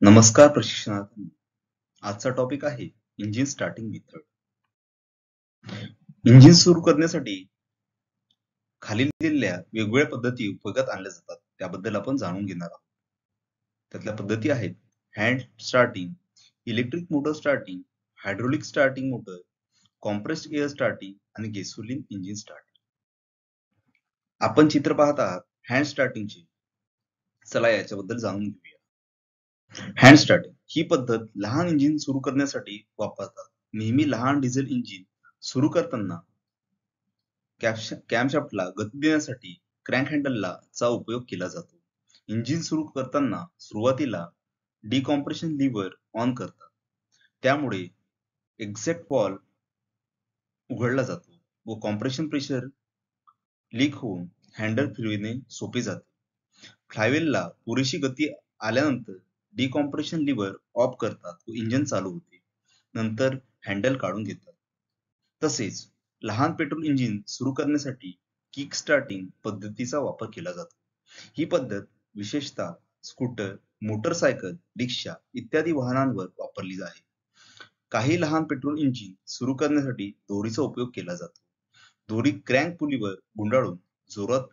नमस्कार प्रशिक्षणार्थी. आजचा टॉपिक आहे इंजिन स्टार्टिंग मेथड. इंजिन सुरू करण्यासाठी खालील दिलेल्या वेगवेगळ्या पद्धती उपयोगात आणल्या जातात, त्याबद्दल आपण जाणून घेणार आहोत. त्यातल्या पद्धती आहेत hand starting, electric motor starting, hydraulic starting motor, compressed air starting आणि गॅसोलिन इंजिन स्टार्टिंग. आपण चित्र पाहत आहात हँड स्टार्टिंगचे. चला याच्याबद्दल जाणून घेऊया. हँड स्टार्टिंग ही पद्धत लहान इंजिन सुरू करण्यासाठी वापरतात. नेहमी लहान डिझेल इंजिन सुरू करताना कॅमशाफ्टला गती देण्यासाठी क्रॅन्क हँडलला चा उपयोग केला जातो. इंजिन सुरू करताना सुरुवातीला डिकॉम्प्रेशन लिव्हर ऑन करतात. त्यामुळे एक्झॉस्ट व्हॉल्व उघडला जातो व कॉम्प्रेशन प्रेशर लीक होऊन हँडल फिरविणे सोपे जाते. फ्लायव्हीलला पुरेशी गती आल्यानंतर डिकॉम्प्रेशन लिव्हर ऑफ करतात व इंजिन चालू होते. नंतर हँडल काढून घेतात. तसेच लहान पेट्रोल इंजिन सुरू करण्यासाठी किक स्टार्टिंग पद्धतीचा वापर केला जातो. ही पद्धत विशेषतः स्कूटर, मोटरसायकल, रिक्षा इत्यादी वाहनांवर वापरली आहे. काही लहान पेट्रोल इंजिन सुरू करण्यासाठी दोरीचा उपयोग केला जातो. दोरी क्रॅन्क पुलीवर गुंडाळून जोरात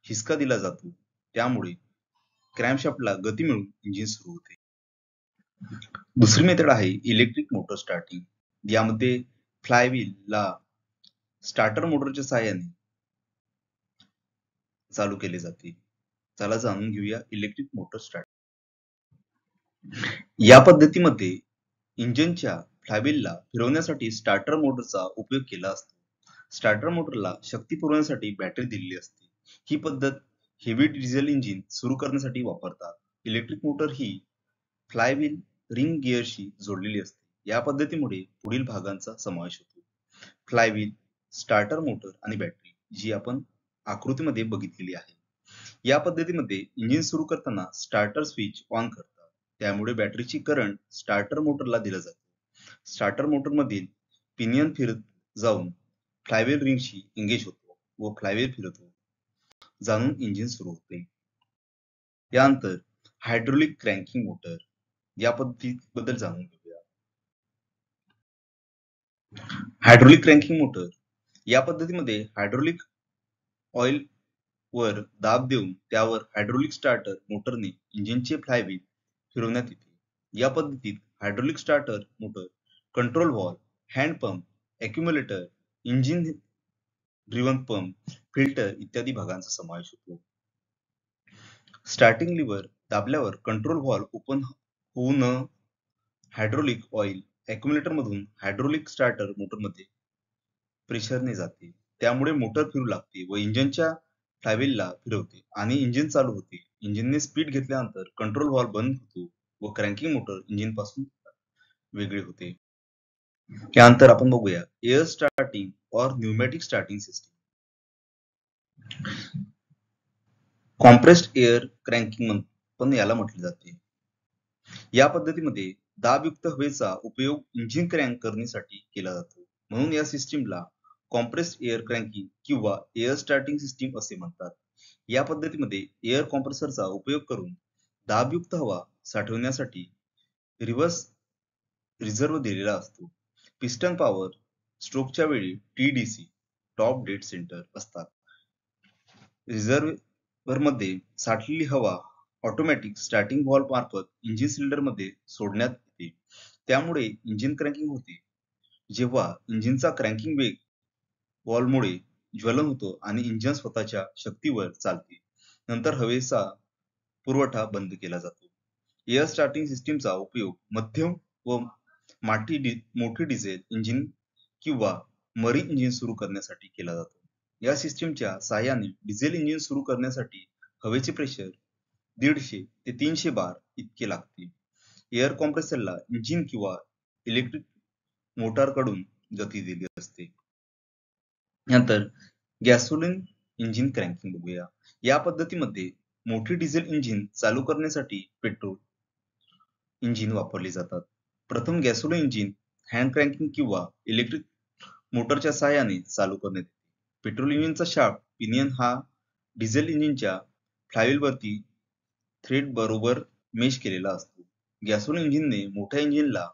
हिसका दिला जातो. त्यामुळे क्रॅमशाफ्टला गती मिळून इंजिन सुरू होते. दुसरी मेथड आहे इलेक्ट्रिक मोटर स्टार्टिंग. यामध्ये फ्लायव्हीलला स्टार्टर मोटरच्या सहाय्याने चालू केले जाते. चला जाणून घेऊया इलेक्ट्रिक मोटर स्टार्टिंग. या पद्धतीमध्ये इंजिनच्या फ्लायव्हीलला फिरवण्यासाठी स्टार्टर मोटरचा उपयोग केला असतो. स्टार्टर मोटरला शक्ती पुरवण्यासाठी बॅटरी दिलेली असते. ही पद्धत हेवी डिझेल इंजिन सुरू करण्यासाठी वापरतात. इलेक्ट्रिक मोटर ही फ्लायव्हील रिंग गिअरशी जोडलेली असते. या पद्धतीमुळे पुढील भागांचा समावेश होतो: फ्लायव्हील, स्टार्टर मोटर आणि बॅटरी, जी आपण आकृतीमध्ये बघितलेली आहे. या पद्धतीमध्ये इंजिन सुरू करताना स्टार्टर स्विच ऑन करतात. त्यामुळे बॅटरीची करंट स्टार्टर मोटरला दिला जातो. स्टार्टर मोटर मधील पिनियन फिरत जाऊन फ्लायव्हील रिंगशी एंगेज होतो व फ्लायव्हील फिरतो. जाणून इंजिन सुरू होते. यानंतर हायड्रोलिक क्रँकिंग मोटर या पद्धतीबद्दल जाणून घेऊया. हायड्रोलिक क्रँकिंग मोटर या पद्धतीमध्ये हायड्रोलिक ऑइल वर दाब देऊन त्यावर हायड्रोलिक स्टार्टर मोटरने इंजिनचे फ्लायव्हील फिरवण्यात येते. या पद्धतीत hydraulic starter motor, control valve, hand pump, accumulator, engine driven pump, filter इत्यादी भागांचा समावेश होतो. स्टार्टिंग लिव्हर दाबल्यावर कंट्रोल व्हॉल्व ओपन होऊन हायड्रोलिक ऑइल अॅक्युम्युलेटर मधून हायड्रोलिक स्टार्टर मोटरमध्ये प्रेशरने जाते. त्यामुळे मोटर फिरू लागते व इंजिनच्या फ्लायव्हीलला फिरवते आणि इंजिन चालू होते. इंजिनने स्पीड घेतल्यानंतर कंट्रोल व्हॉल्व बंद होतो व क्रँकिंग मोटर इंजिन पासून वेगळे होते. त्यानंतर आपण बघूया एअर स्टार्टिंग और pneumatic starting system. Compressed air cranking पण याला म्हटले जाते. या पद्धतीमध्ये दाबयुक्त हवेचा उपयोग इंजिन क्रँक करण्यासाठी केला जातो. म्हणून या सिस्टीमला कॉम्प्रेस्ड एअर क्रँकिंग किंवा एअर स्टार्टिंग सिस्टीम असे म्हणतात. या पद्धतीमध्ये एअर कॉम्प्रेसरचा उपयोग करून दाबयुक्त हवा साठवण्यासाठी रिझर्व्ह दिलेला असतो. पिस्टन पॉवर स्ट्रोकच्या वेळी TDC टॉप डेड सेंटर असतात. रिझर्व्हर मध्ये साठलेली हवा ऑटोमॅटिक स्टार्टिंग व्हॉल्व मार्फत इंजिन सिलेंडर मध्ये सोडण्यात येते. त्यामुळे इंजिन क्रँकिंग होते. जेव्हा इंजिनचा क्रँकिंग वेग व्हॉल्वमुळे ज्वलन होतो आणि इंजिन स्वतःच्या शक्तीवर चालते. नंतर हवेचा पुरवठा बंद केला जातो. एअर स्टार्टिंग सिस्टीमचा उपयोग मध्यम व मोठी डिझेल इंजिन किंवा मरीन इंजिन सुरू करण्यासाठी केला जातो. या सिस्टीमच्या सहाय्याने डिझेल इंजिन सुरू करण्यासाठी हवेचे प्रेशर 150 ते 300 बार इतके लागते. एअर कॉम्प्रेसरला इंजिन किंवा इलेक्ट्रिक मोटारकडून गती दिली असते. नंतर गॅसोलिन इंजिन क्रँकिंग बघूया. या पद्धतीमध्ये मोठी डिझेल इंजिन चालू करण्यासाठी पेट्रोल इंजिन वापरली जातात. प्रथम गॅसोलिन इंजिन हँड क्रँकिंग किंवा इलेक्ट्रिक मोटरच्या सहाय्याने चालू करण्यात येते. पेट्रोल इंजिनचा शाफ्ट पिनियन हा डिझेल इंजिनच्या फ्लायव्हीलवरती थ्रेड बरोबर मेश केलेला असतो. गॅसोलिन इंजिनने मोठ्या इंजिनला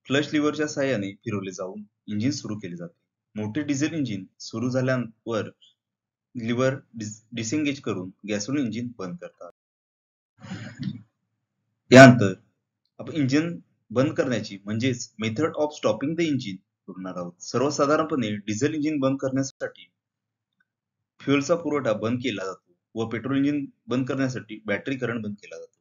फ्लश लिव्हरच्या साहाय्याने फिरवले जाऊन इंजिन सुरू केले जाते. मोठे डिझेल इंजिन सुरू झाल्यावर लिव्हर डिसेंगेज करून गॅसोलिन इंजिन बंद करतात. यानंतर आपण इंजिन बंद करण्याची म्हणजेच method of stopping the engine बघणार आहोत. सर्वसाधारणपणे डिझेल इंजिन बंद करण्यासाठी फ्युएलचा पुरवठा बंद केला जातो व पेट्रोल इंजिन बंद करण्यासाठी बॅटरी करंट बंद केला जातो.